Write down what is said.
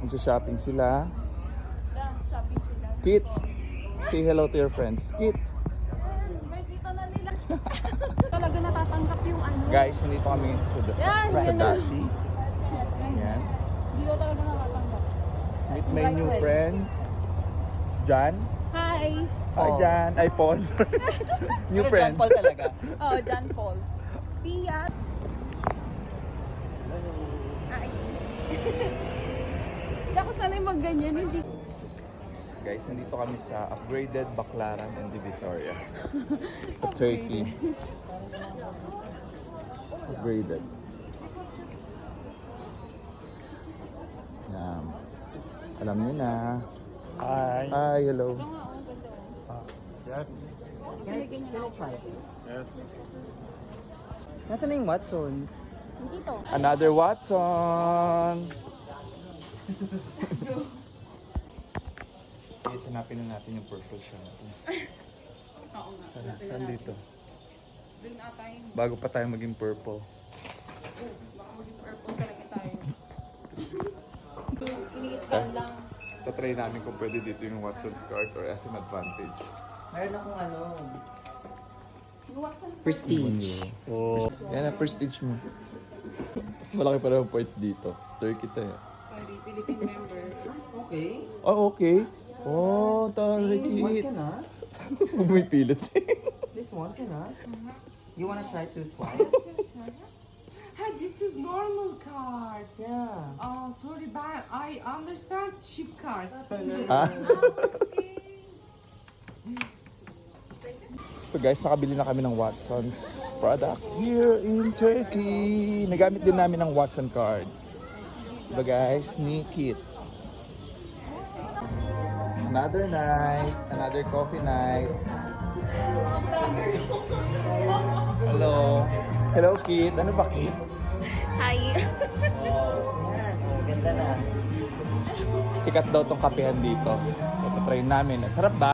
Magsha-shopping sila. Shopping sila. Kit, say hello to your friends. Kit! May kita na nila. Talaga natatanggap yung ano. Guys, nandito kami Yan, sa yan. Dasi. Ayan. Hindi ko talaga natatanggap. Meet my new friend, John. Hi! Hi, John. Ay, Paul. New friend. Paul talaga. Oh, John Paul. Pia. Ay. Hindi ako sanay mag-ganyan. Hindi. Guys, nandito kami sa upgraded Baclaran and Divisoria. Sa Turkey. Upgraded. Yan. Alam niyo na. Hi. Hi, hello. Ito nga, ang ganda. Yes. Sinigyan niya na ako. Yes. Nasaan na yung Watsons? Dito. Another Watson! Dito, hanapin na natin yung purple siya natin. Oo nga. Saan dito? Doon ata yung Bago pa tayo maging purple. baka maging purple talaga tayo. Ini-scan lang. Tatry namin kung pwede dito yung Watson's card or SM Advantage. Meron akong ano. Yung Watson's Prestige. Oh. Yan ang prestige mo. Mas malaki pa rin points dito. Turkey to eh. Sorry, Philippine member. Okay. Oh, okay. Oh, This one Turkey. ka na. Huwag mo ipilit. This one ka na. You wanna try to swipe? Hi, this is normal card. Yeah. Oh, sorry, but I understand ship cards. Ah? So guys, nakabili na kami ng Watson's product here in Turkey. Nagamit din namin ng Watson card. Diba guys? Ni Kit. Another night. Another coffee night. Hello. Hello Kit. Ano ba Kit? Hi! Yan. Ganda na. Sikat daw tong kapehan dito. So, try namin. Sarap ba?